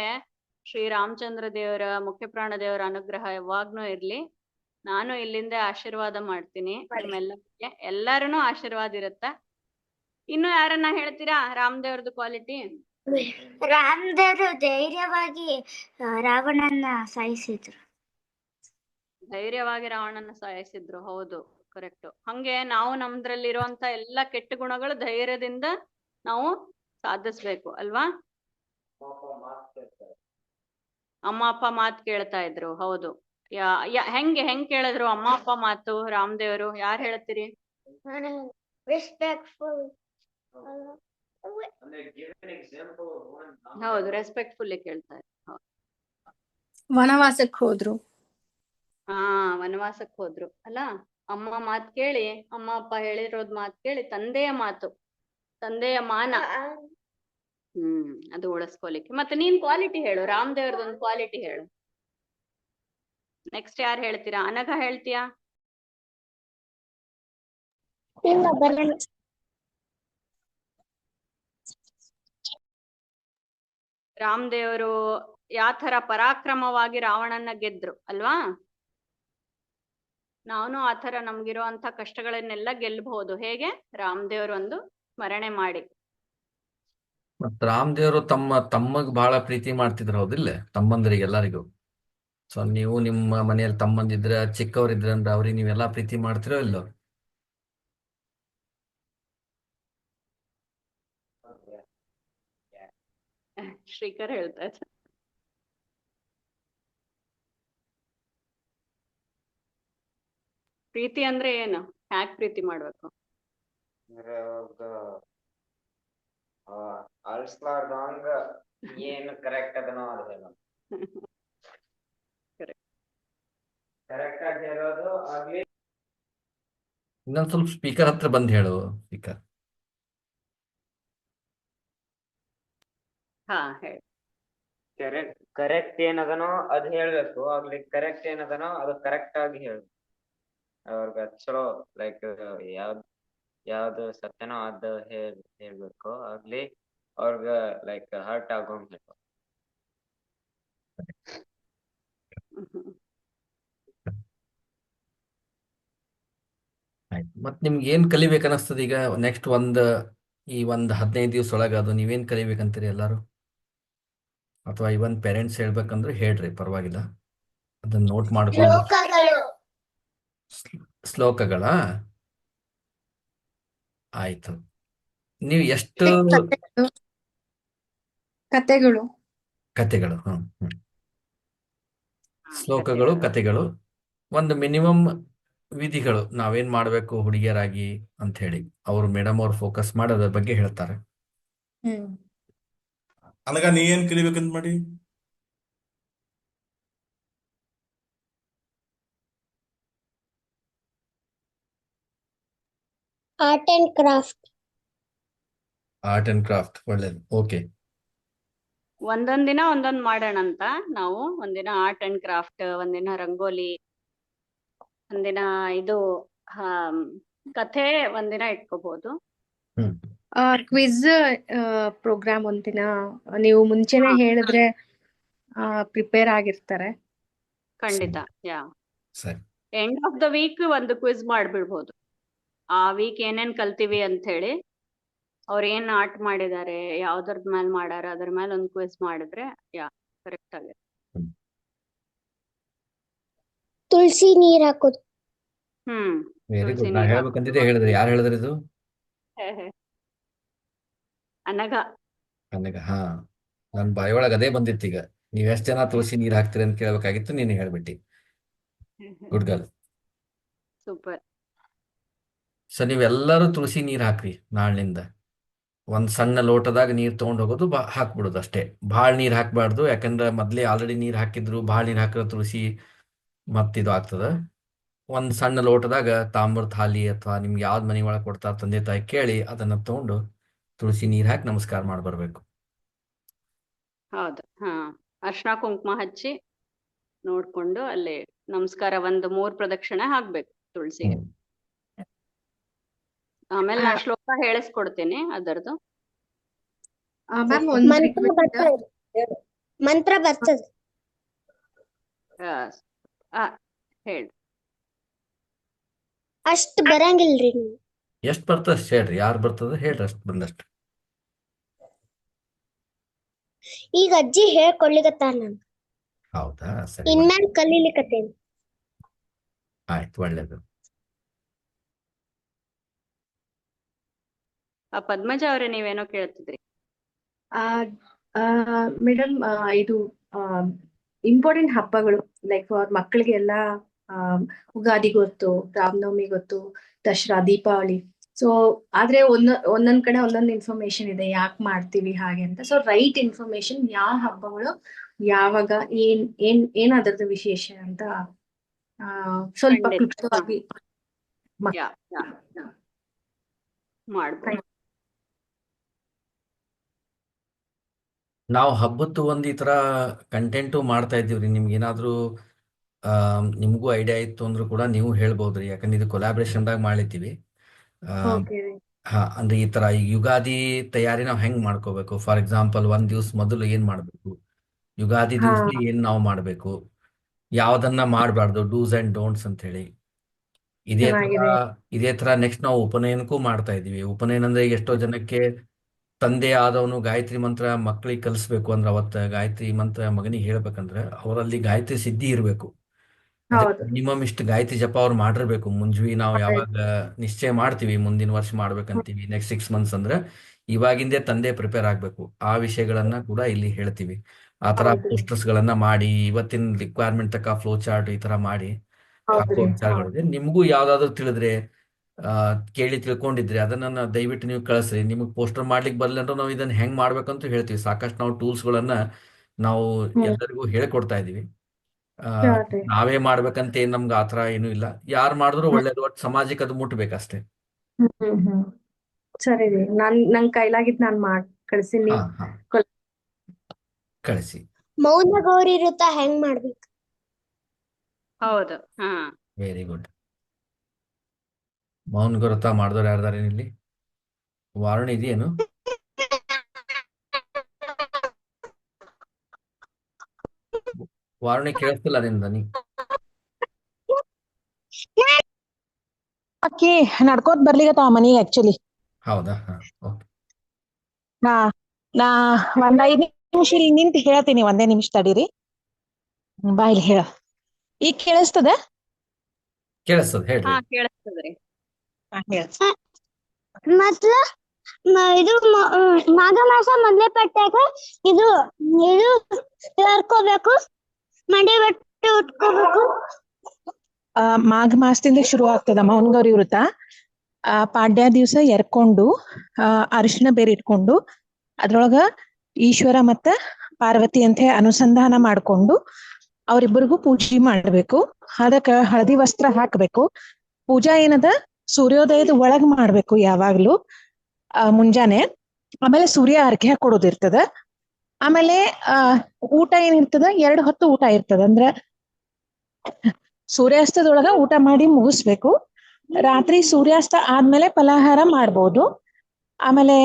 ಶ್ರೀರಾಮಚಂದ್ರ ದೇವರ, ಮುಖ್ಯಪ್ರಾಣ ದೇವರ ಅನುಗ್ರಹ ಯಾವಾಗ್ನೂ ಇರ್ಲಿ. ನಾನು ಇಲ್ಲಿಂದ ಆಶೀರ್ವಾದ ಮಾಡ್ತೀನಿ ನಿಮ್ಮೆಲ್ಲರಿಗೆ, ಎಲ್ಲಾರನು ಆಶೀರ್ವಾದ ಇರತ್ತ. ಇನ್ನು ಯಾರನ್ನ ಹೇಳ್ತೀರಾ ರಾಮದೇವ್ರದ್ದು ಕ್ವಾಲಿಟಿ? ರಾಮದೇವರು ಧೈರ್ಯವಾಗಿ ರಾವಣನ್ನ ಸಾಯಿಸಿದ್ರು. ಧೈರ್ಯವಾಗಿ ರಾವಣನ ಸಾಯಿಸಿದ್ರು. ಹೌದು, ಕರೆಕ್ಟ್. ಹಂಗೆ ನಾವು ನಮ್ದ್ರಲ್ಲಿರುವಂತ ಎಲ್ಲಾ ಕೆಟ್ಟ ಗುಣಗಳು ಧೈರ್ಯದಿಂದ ನಾವು ಸಾಧಿಸ್ಬೇಕು ಅಲ್ವಾ? ಅಮ್ಮ ಅಪ್ಪ ಮಾತು ಕೇಳ್ತಾ ಇದ್ರು. ಹೌದು. ಹೆಂಗ್ ಕೇಳಿದ್ರು ಅಮ್ಮ ಅಪ್ಪ ಮಾತು ರಾಮದೇವರು? ಯಾರು ಹೇಳ್ತೀರಿ? ರೆಸ್ಪೆಕ್ಟ್ಫುಲ್. ಹೌದು, ರೆಸ್ಪೆಕ್ಟ್ಫುಲ್ಲಿ ಕೇಳ್ತಾ ಇದ್ರು. ವನವಾಸಕ್ಕೆ ಹೋದ್ರು. ವನವಾಸಕ್ಕೆ ಹೋದ್ರು ಅಲ್ಲ. ಅಮ್ಮ ಮಾತ್ ಕೇಳಿ, ಅಮ್ಮ ಅಪ್ಪ ಹೇಳಿರೋದ್ ಮಾತ್ ಕೇಳಿ, ತಂದೆಯ ಮಾತು, ತಂದೆಯ ಮಾನ, ಅದು ಉಳಿಸ್ಕೊಲಿಕ್ಕೆ. ಮತ್ತೆ ನೀನ್ ಕ್ವಾಲಿಟಿ ಹೇಳು, ರಾಮದೇವ್ರದೊಂದು ಕ್ವಾಲಿಟಿ ಹೇಳು. ನೆಕ್ಸ್ಟ್ ಯಾರು ಹೇಳ್ತೀರಾ? ಅನಘ ಹೇಳ್ತೀಯಾ? ರಾಮದೇವರು ಯಾವ ತರ ಪರಾಕ್ರಮವಾಗಿ ರಾವಣನ್ನ ಗೆದ್ರು ಅಲ್ವಾ? ನಾನು ಆತರ ನಮ್ಗಿರುವಂತ ಕಷ್ಟಗಳನ್ನೆಲ್ಲ ಗೆಲ್ಬಹುದು. ಹೇಗೆ? ರಾಮದೇವರು ಒಂದು ಸ್ಮರಣೆ ಮಾಡಿ. ಮತ್ ರಾಮದೇವರು ತಮ್ಮಗ್ ಬಹಳ ಪ್ರೀತಿ ಮಾಡ್ತಿದ್ರು, ಹೌದಿಲ್ಲ? ತಮ್ಮಂದ್ರಿಗೆ ಎಲ್ಲರಿಗೂ. ಸೊ ನೀವು ನಿಮ್ಮ ಮನೆಯಲ್ಲಿ ತಮ್ಮಂದಿದ್ರ, ಚಿಕ್ಕವರಿದ್ರ ಅಂದ್ರೆ ಅವ್ರಿಗೆ ನೀವೆಲ್ಲಾ ಪ್ರೀತಿ ಮಾಡ್ತಿರೋ ಇಲ್ಲೋ? ಶ್ರೀಕರ್ ಹೇಳ್ತಾ ಇದ್ದಾರೆ. ಪ್ರೀತಿ ಅಂದ್ರೆ ಏನು? ಹ್ಯಾಕ್ ಪ್ರೀತಿ ಮಾಡ್ಬೇಕು? ಅಳ್ಸ್ಲಾರ್ದಂಗ ಏನು ಕರೆಕ್ಟ್ ಅದನೋ ಅದೇನೋ ಕರೆಕ್ಟ್ ಆಗಿ ಹೇಳೋದು ಆಗ್ಲಿ. ಇನ್ನೊಂದ್ ಸ್ವಲ್ಪ ಸ್ಪೀಕರ್ ಹತ್ರ ಬಂದ್ ಹೇಳು. ಸ್ಪೀಕರ್. ಹೇಳಿ. ಕರೆಕ್ಟ್ ಏನದನೋ ಅದ್ ಹೇಳ್ಬೇಕು, ಆಗ್ಲಿ ಕರೆಕ್ಟ್ ಏನದನೋ ಅದು ಕರೆಕ್ಟ್ ಆಗಿ ಹೇಳು. ಅವ್ರಗ ಚಲೋ ಲೈಕ್ ಯಾವ್ದು ಸತ್ಯನೋ ಅದ್ ಹೇಳ್ಬೇಕು, ಆಗ್ಲಿ ಅವ್ರಗ ಲೈಕ್ ಹರ್ಟ್ ಆಗೋಂಗ್ ಹೇಳ್ಬೇಕು. ಆಯ್ತು. ಮತ್ ನಿಮ್ಗೆ ಏನ್ ಕಲಿಬೇಕು ಅನಿಸ್ತದ ಈಗ ನೆಕ್ಸ್ಟ್ ಈ 15 ದಿವಸ ಒಳಗ? ಅದು ನೀವೇನ್ ಕಲಿಬೇಕಂತೀರಿ ಎಲ್ಲಾರು? ಅಥವಾ ಇವನ್ ಪೇರೆಂಟ್ಸ್ ಹೇಳ್ಬೇಕಂದ್ರೆ ಹೇಳ್ರಿ, ಪರವಾಗಿಲ್ಲ. ಅದನ್ನ ನೋಟ್ ಮಾಡ್ಕೊಂಡು. ಶ್ಲೋಕಗಳ ಆಯ್ತು. ನೀವು ಎಷ್ಟು ಕಥೆಗಳು ಕಥೆಗಳು ಕತೆಗಳು ಶ್ಲೋಕಗಳು ಕತೆಗಳು ಒಂದು ಮಿನಿಮಮ್ ವಿಧಿಗಳು ನಾವೇನ್ ಮಾಡ್ಬೇಕು ಹುಡುಗಿಯರಾಗಿ ಅಂತ ಹೇಳಿ ಅವರು ಮೇಡಮ್ ಅವ್ರು ಫೋಕಸ್ ಮಾಡೋದ್ರ ಬಗ್ಗೆ ಹೇಳ್ತಾರೆ. ಹ್ಮ್ ಅನಗ ನೀ ಏನ್ ಕಲಿಬೇಕಂತ ಮಾಡಿ? Art and craft. Art and craft ಒಳ್ಳೇದು. ಓಕೆ, ಒಂದೊಂದ್ ದಿನ ಒಂದೊಂದ್ ಮಾಡೋಣ ಅಂತ ನಾವು. ಒಂದಿನ ಆರ್ಟ್ ಅಂಡ್ ಕ್ರಾಫ್ಟ್, ಒಂದಿನ ರಂಗೋಲಿ, ಒಂದಿನ ಇದು ಕಥೆ ಒಂದಿನ ಇಟ್ಕೋಬಹುದು. ಹ್ಮ್ ಕ್ವಿಜ್ ಪ್ರೋಗ್ರಾಮ್ ಒಂದಿನ ನೀವು ಮುಂಚೆನೆ ಹೇಳಿದ್ರೆ ಪ್ರಿಪೇರ್ ಆಗಿರ್ತಾರೆ. ಖಂಡಿತ. ಯಾ ಸರಿ. ಎಂಡ್ ಆಫ್ ದ ವೀಕ್ ಒಂದು ಕ್ವಿಜ್ ಮಾಡ್ಬಿಡ್ಬೋದು. ಆ ವೀಕ್ ಏನೇನ್ ಕಲ್ತೀವಿ ಅಂತ ಹೇಳಿ, ಅವ್ರ ಏನ್ ಆರ್ಟ್ ಮಾಡಿದ್ದಾರೆ, ಯಾವ್ದ್ರದ್ ಮೇಲೆ ಮಾಡಾರ, ಅದ್ರ ಮೇಲೆ ಒಂದು ಕ್ವಿಜ್ ಮಾಡಿದ್ರೆ ಯಾ ಕರೆಕ್ಟ್ ಆಗಿದೆ. ತುಳಸಿ ನೀರ್ ಹಾಕೋದು. ವೆರಿ ತುಳಸಿ ಗುಡ್. ನಾ ನೀರ್ ಹೇಳ್ಬೇಕಂತಿದ್ದೆ, ಹೇಳಿದ್ರಿ. ಯಾರು ಹೇಳಿದ್ರಿ ಇದು? ಅನಗ. ನನಗ ನನ್ ಬಾಯಿಯೊಳಗೆ ಅದೇ ಬಂದಿತ್ತು. ಈಗ ನೀವ್ ಎಷ್ಟ್ ಜನ ತುಳಸಿ ನೀರ್ ಹಾಕ್ತೀರಿ ಅಂತ ಕೇಳ್ಬೇಕಾಗಿತ್ತು, ನೀನು ಹೇಳ್ಬಿಟ್ಟಿ. Good girl. ಸೂಪರ್. ಸೊ ನೀವೆಲ್ಲರೂ ತುಳಸಿ ನೀರ್ ಹಾಕ್ರಿ ನಾಳಿನಿಂದ. ಒಂದ್ ಸಣ್ಣ ಲೋಟದಾಗ ನೀರ್ ತಗೊಂಡ್ ಹೋಗೋದು, ಹಾಕ್ಬಿಡೋದು ಅಷ್ಟೇ. ಭಾಳ ನೀರ್ ಹಾಕ್ಬಾರ್ದು, ಯಾಕಂದ್ರೆ ಮೊದ್ಲೇ ಆಲ್ರೆಡಿ ನೀರ್ ಹಾಕಿದ್ರು. ಭಾಳ ನೀರ್ ಹಾಕಿದ್ರೆ ತುಳಸಿ ಮತ್ತಿದು ಆಗ್ತದ. ಒಂದ್ ಸಣ್ಣ ಲೋಟದಾಗ ತಾಮ್ರದ ಹಾಲಿ ಅಥವಾ ನಿಮ್ಗೆ ಯಾವ್ದ್ ಮನೆ ಒಳಗೆ ಕೊಡ್ತಾರ ತಂದೆ ತಾಯಿ ಕೇಳಿ ಅದನ್ನ ತಗೊಂಡು ತುಳಸಿ ನೀರ್ ಹಾಕಿ ನಮಸ್ಕಾರ ಮಾಡಿ ಬರ್ಬೇಕು. ಹೌದು. ಅರ್ಶಿನ ಕುಂಕುಮ ಹಚ್ಚಿ ನೋಡ್ಕೊಂಡು ಅಲ್ಲಿ ನಮಸ್ಕಾರ ಒಂದು 3 ಪ್ರದಕ್ಷಿಣೆ ಹಾಕ್ಬೇಕು ತುಳಸಿಗೆ. ಆಮೇಲೆ ನಾ ಶ್ಲೋಕ ಹೇಳಿಸ್ಕೊಡ್ತೀನಿ ಅದರದ್ದು. ಮ್ಯಾಮ್ ಒಂದು ಮಂತ್ರ ಬರ್ತದೆ. ಮಂತ್ರ ಬರ್ತದೆ. ಹೇಳಿ. ಅಷ್ಟ್ ಬರಂಗಿಲ್ರಿ ನೀವು. ಎಷ್ಟ್ ಬರ್ತದ ಅಷ್ಟ್ ಹೇಳ್ರಿ. ಯಾರು ಬರ್ತದ ಹೇಳ್ರಿ, ಅಷ್ಟ್ ಬಂದಷ್ಟು. ಈಗ ಅಜ್ಜಿ ಹೇಳ್ಕೊಡ್ಲಿಕತ್ತಾರ ನಾನು. ಹೌದಾ? ಸರಿ, ಇನ್ಮ್ಯಾಲ್ ಕಲೀಲಿಕತ್ತೇನಿ. ಆಯ್ತು, ಒಳ್ಳೇದು. ಪದ್ಮಜ ಅವ್ರೆ, ನೀವೇನೋ ಕೇಳ್ತಿದ್ರಿ. ಮೇಡಮ್, ಇದು ಇಂಪಾರ್ಟೆಂಟ್ ಹಬ್ಬಗಳು ಲೈಕ್ ಅವ್ರ ಮಕ್ಕಳಿಗೆಲ್ಲ ಉಗಾದಿ ಗೊತ್ತು, ರಾಮನವಮಿ ಗೊತ್ತು, ದಸರಾ, ದೀಪಾವಳಿ. ಸೊ ಆದ್ರೆ ಒಂದೊಂದ್ ಕಡೆ ಒಂದೊಂದು ಇನ್ಫಾರ್ಮೇಶನ್ ಇದೆ ಯಾಕೆ ಮಾಡ್ತೀವಿ ಹಾಗೆ ಅಂತ. ಸೊ ರೈಟ್ ಇನ್ಫಾರ್ಮೇಶನ್, ಯಾವ ಹಬ್ಬಗಳು ಯಾವಾಗ, ಏನ್ ಅದರದ್ದು ವಿಶೇಷ ಅಂತ ಸ್ವಲ್ಪ ಖಂಡಿತ. ಕ್ಲುಪ್ತವಾಗಿ ಯಾ ಮಾಡ್ಬೋದು. ನಾವು ಹಬ್ಬದ್ದು ಒಂದ್ ಈ ತರ ಕಂಟೆಂಟು ಮಾಡ್ತಾ ಇದ್ದೀವ್ರಿ. ನಿಮ್ಗೆ ಏನಾದ್ರು ನಿಮಗೂ ಐಡಿಯಾ ಇತ್ತು ಅಂದ್ರೂ ಕೂಡ ನೀವು ಹೇಳ್ಬೋದ್ರಿ. ಯಾಕಂದ್ರೆ ಇದು ಕೊಲಾಬ್ರೇಷನ್ದಾಗ ಮಾಡ್ಲಿತ್ತೀವಿ. ಓಕೆ. ಅಂದ್ರೆ ಈ ತರ ಈ ಯುಗಾದಿ ತಯಾರಿ ನಾವು ಹೆಂಗ್ ಮಾಡ್ಕೋಬೇಕು. ಫಾರ್ ಎಕ್ಸಾಂಪಲ್, ಒಂದ್ ದಿವ್ಸ ಮೊದಲು ಏನ್ ಮಾಡ್ಬೇಕು, ಯುಗಾದಿ ದಿವ್ಸ ಏನ್ ನಾವು ಮಾಡ್ಬೇಕು, ಯಾವ್ದನ್ನ ಮಾಡಬಾರ್ದು, ಡೂಸ್ ಅಂಡ್ ಡೋಂಟ್ಸ್ ಅಂತ ಹೇಳಿ. ಇದೇ ತರ ನೆಕ್ಸ್ಟ್ ನಾವು ಉಪನಯನಕ್ಕೂ ಮಾಡ್ತಾ ಇದೀವಿ. ಉಪನಯನ ಅಂದ್ರೆ ಈಗ ಎಷ್ಟೋ ಜನಕ್ಕೆ ತಂದೆ ಆದವನು ಗಾಯತ್ರಿ ಮಂತ್ರ ಮಕ್ಕಳಿಗೆ ಕಲಿಸ್ಬೇಕು ಅಂದ್ರೆ, ಅವತ್ತ ಗಾಯತ್ರಿ ಮಂತ್ರ ಮಗನಿಗೆ ಹೇಳ್ಬೇಕಂದ್ರೆ ಅವರಲ್ಲಿ ಗಾಯತ್ರಿ ಸಿದ್ಧಿ ಇರಬೇಕು. ಮಿನಿಮಮ್ ಇಷ್ಟು ಗಾಯತ್ರಿ ಜಪ ಅವ್ರು ಮಾಡಿರ್ಬೇಕು. ಮುಂಜ್ವಿ ನಾವು ಯಾವಾಗ ನಿಶ್ಚಯ ಮಾಡ್ತೀವಿ ಮುಂದಿನ ವರ್ಷ ಮಾಡ್ಬೇಕಂತೀವಿ, ನೆಕ್ಸ್ಟ್ 6 ಮಂತ್ಸ್ ಅಂದ್ರೆ ಇವಾಗಿಂದೇ ತಂದೆ ಪ್ರಿಪೇರ್ ಆಗ್ಬೇಕು. ಆ ವಿಷಯಗಳನ್ನ ಕೂಡ ಇಲ್ಲಿ ಹೇಳ್ತೀವಿ. ಆ ತರ ಪೋಸ್ಟರ್ಸ್ ಗಳನ್ನ ಮಾಡಿ, ಇವತ್ತಿನ ರಿಕ್ವೈರ್ಮೆಂಟ್ ತಕ್ಕ ಫ್ಲೋ ಚಾರ್ಟ್ ಈ ತರ ಮಾಡಿ ಹಾಕೋ ವಿಚಾರಗಳಿದೆ. ನಿಮಗೂ ಯಾವ್ದಾದ್ರು ತಿಳಿದ್ರೆ, ಕೇಳಿ ತಿಳ್ಕೊಂಡಿದ್ರಿ ಅದನ್ನ ದಯವಿಟ್ಟು ನೀವು ಕಳಿಸ್ರಿ. ನಿಮಗೆ ಪೋಸ್ಟರ್ ಮಾಡ್ಲಿಕ್ಕೆ ಬರ್ಲಿ ಅಂದ್ರೆ ನಾವು ಇದನ್ನ ಹೆಂಗ್ ಮಾಡ್ಬೇಕಂತ ಹೇಳ್ತೀವಿ. ಸಾಕಷ್ಟು ನಾವು ಟೂಲ್ಸ್ ಗಳನ್ನ ನಾವು ಎಲ್ಲರಿಗೂ ಹೇಳ್ಕೊಡ್ತಾ ಇದೀವಿ. ನಾವೇ ಮಾಡ್ಬೇಕಂತ ಏನ್ ನಮ್ಗೆ ಆತರ ಏನು ಇಲ್ಲ. ಯಾರು ಮಾಡಿದ್ರು ಒಳ್ಳೇದು, ಒಟ್ಟು ಸಮಾಜಕ್ಕೆ ಅದು ಮುಟ್ಬೇಕಷ್ಟೇ. ಸರಿ ರೀ, ನನ್ ಕೈಲಾಗಿದ್ ನಾನ್ ಕಳ್ಸಿನಿ. ಕಳಿಸಿ. ಮೌನ ಗೌರಿ ವೃತ ಹೆಂಗ್ ಮಾಡ್ಬೇಕು? ಹೌದು. Very good. ಮೌನ ವ್ರತ ಮಾಡಿದವ್ರು ಯಾರ್ದಾರ ಇಲ್ಲಿ? ವಾರಣಿ ಇದೆಯೇನು? ವಾರಣಿ ಕೇಳಿಸ್ತಿಲ್ಲ ನಿಂದ ನೀ. ಅಕ್ಕಿ ನಡ್ಕೋತ್ ಬರ್ಲಿಗತ್ತ ಮನಿಗೆ ಆಕ್ಚುಲಿ. ಹೌದಾ? ಓಕೆ. ನಾ ಒಂದ್ 5 ನಿಮಿಷ ಇಲ್ಲಿ ನಿಂತು ಹೇಳ್ತೀನಿ. 1 ನಿಮಿಷ ತಡೀರಿ. ಬಾ ಇಲ್ಲಿ ಹೇಳ. ಈಗ ಕೇಳಿಸ್ತದ? ಕೇಳಿಸ್ತದ, ಹೇಳ್ರಿ. ಕೇಳಿಸ್ತದ್ರಿ. ಮತ್ಲ ಇದು ಮಾಘ ಮಾಸ ಮೊದಲೇ ಪಟ್ಟಾಗ ಇದು ಇದು ಸೇರ್ಕೋಬೇಕು, ಮಂಡೆ ಬಟ್ಟೆ ಉಟ್ಕೋಬೇಕು. ಮಾಘ ಮಾಸದಿಂದ ಶುರು ಆಗ್ತದ ಮೌನಗೌರಿ ವ್ರತ. ಪಾಡ್ಯ ದಿವಸ ಎರ್ಕೊಂಡು ಅರಿಶಿಣ ಬೇರೆ ಇಟ್ಕೊಂಡು ಅದ್ರೊಳಗ ಈಶ್ವರ ಮತ್ತ ಪಾರ್ವತಿ ಅಂತ ಅನುಸಂಧಾನ ಮಾಡ್ಕೊಂಡು ಅವ್ರಿಬ್ಬರಿಗೂ ಪೂಜೆ ಮಾಡ್ಬೇಕು. ಅದಕ್ಕ ಹಳದಿ ವಸ್ತ್ರ ಹಾಕ್ಬೇಕು. ಪೂಜಾ ಏನದ ಸೂರ್ಯೋದಯದ ಒಳಗ್ ಮಾಡ್ಬೇಕು ಯಾವಾಗ್ಲೂ ಮುಂಜಾನೆ. ಆಮೇಲೆ ಸೂರ್ಯ ಅರ್ಘ್ಯ ಕೊಡೋದಿರ್ತದ. ಆಮೇಲೆ ಊಟ ಏನಿರ್ತದ 2 ಹೊತ್ತು ಊಟ ಇರ್ತದ. ಅಂದ್ರ ಸೂರ್ಯಾಸ್ತದೊಳಗ ಊಟ ಮಾಡಿ ಮುಗಿಸ್ಬೇಕು. ರಾತ್ರಿ ಸೂರ್ಯಾಸ್ತ ಆದ್ಮೇಲೆ ಫಲಾಹಾರ ಮಾಡ್ಬೋದು. ಆಮೇಲೆ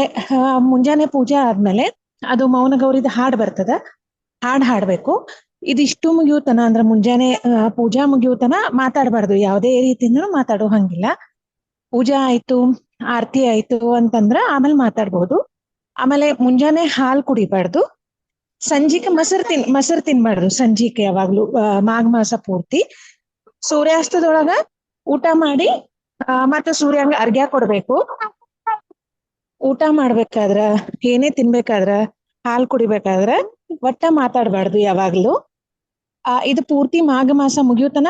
ಮುಂಜಾನೆ ಪೂಜೆ ಆದ್ಮೇಲೆ ಅದು ಮೌನಗೌರಿದ ಹಾಡ್ ಬರ್ತದ, ಹಾಡ್ ಹಾಡ್ಬೇಕು. ಇದಿಷ್ಟು ಮುಗಿಯುತನ ಅಂದ್ರ ಮುಂಜಾನೆ ಪೂಜಾ ಮುಗಿಯುತನ ಮಾತಾಡ್ಬಾರ್ದು, ಯಾವುದೇ ರೀತಿಯಿಂದ ಮಾತಾಡೋ ಹಂಗಿಲ್ಲ. ಪೂಜಾ ಆಯ್ತು, ಆರತಿ ಆಯ್ತು ಅಂತಂದ್ರ ಆಮೇಲೆ ಮಾತಾಡ್ಬೋದು. ಆಮೇಲೆ ಮುಂಜಾನೆ ಹಾಲ್ ಕುಡಿಬಾರ್ದು. ಸಂಜಿಕೆ ಮೊಸರು ತಿನ್ಬಾರ್ದು. ಸಂಜಿಕೆ ಯಾವಾಗ್ಲೂ ಮಾಘ ಮಾಸ ಪೂರ್ತಿ ಸೂರ್ಯಾಸ್ತದೊಳಗ ಊಟ ಮಾಡಿ ಮತ್ತೆ ಸೂರ್ಯಂಗ ಅರ್ಘ್ಯ ಕೊಡ್ಬೇಕು. ಊಟ ಮಾಡ್ಬೇಕಾದ್ರ ಏನೇ ತಿನ್ಬೇಕಾದ್ರ ಹಾಲ್ ಕುಡಿಬೇಕಾದ್ರ ಒಟ್ಟ ಮಾತಾಡ್ಬಾರ್ದು ಯಾವಾಗ್ಲೂ. ಇದು ಪೂರ್ತಿ ಮಾಘ ಮಾಸ ಮುಗಿಯುತನ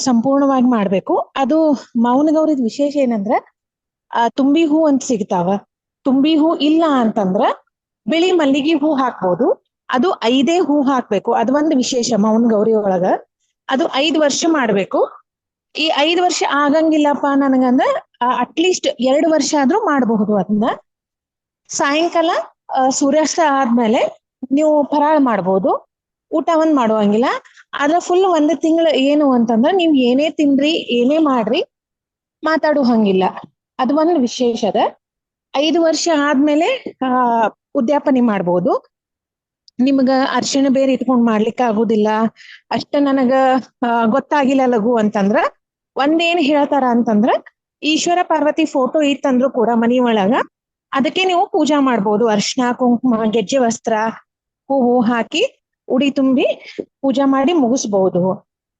ಸಂಪೂರ್ಣವಾಗಿ ಮಾಡ್ಬೇಕು. ಅದು ಮೌನಗೌರಿದ್ ವಿಶೇಷ ಏನಂದ್ರ ತುಂಬಿ ಹೂ ಅಂತ ಸಿಗ್ತಾವ. ತುಂಬಿ ಹೂ ಇಲ್ಲ ಅಂತಂದ್ರ ಬಿಳಿ ಮಲ್ಲಿಗೆ ಹೂ ಹಾಕ್ಬೋದು. ಅದು 5 ಹೂ ಹಾಕ್ಬೇಕು. ಅದು ಒಂದು ವಿಶೇಷ ಮೌನಗೌರಿ ಒಳಗ. ಅದು 5 ವರ್ಷ ಮಾಡ್ಬೇಕು. ಈ 5 ವರ್ಷ ಆಗಂಗಿಲ್ಲಪ್ಪ ನನಗಂದ್ರ ಅಟ್ಲೀಸ್ಟ್ 2 ವರ್ಷ ಆದ್ರೂ ಮಾಡಬಹುದು. ಅದನ್ನ ಸಾಯಂಕಾಲ ಸೂರ್ಯಾಸ್ತ ಆದ್ಮೇಲೆ ನೀವು ಫರಾಳ ಮಾಡ್ಬೋದು. ಊಟ ಒಂದ್ ಮಾಡುವಂಗಿಲ್ಲ. ಆದ್ರ ಫುಲ್ 1 ತಿಂಗಳು ಏನು ಅಂತಂದ್ರ ನೀವ್ ಏನೇ ತಿನ್ರಿ ಏನೇ ಮಾಡ್ರಿ ಮಾತಾಡೋ ಹಂಗಿಲ್ಲ. ಅದು ಒಂದು ವಿಶೇಷ ಅದ. 5 ವರ್ಷ ಆದ್ಮೇಲೆ ಉದ್ಯಾಪನೆ ಮಾಡ್ಬೋದು. ನಿಮ್ಗ ಅರ್ಶಿಣ ಬೇರೆ ಇಟ್ಕೊಂಡ್ ಮಾಡ್ಲಿಕ್ಕೆ ಆಗುದಿಲ್ಲ, ಅಷ್ಟ ನನಗ ಗೊತ್ತಾಗಿಲ್ಲ ಲಘು ಅಂತಂದ್ರ ಒಂದೇನ್ ಹೇಳ್ತಾರ ಅಂತಂದ್ರ ಈಶ್ವರ ಪಾರ್ವತಿ ಫೋಟೋ ಇತ್ತಂದ್ರು ಕೂಡ ಮನಿ ಒಳಗ ಅದಕ್ಕೆ ನೀವು ಪೂಜಾ ಮಾಡ್ಬೋದು. ಅರ್ಶಿಣ ಕುಂಕುಮ ಗೆಜ್ಜೆ ವಸ್ತ್ರ ಹೂವು ಹಾಕಿ ಉಡಿ ತುಂಬಿ ಪೂಜಾ ಮಾಡಿ ಮುಗಿಸ್ಬಹುದು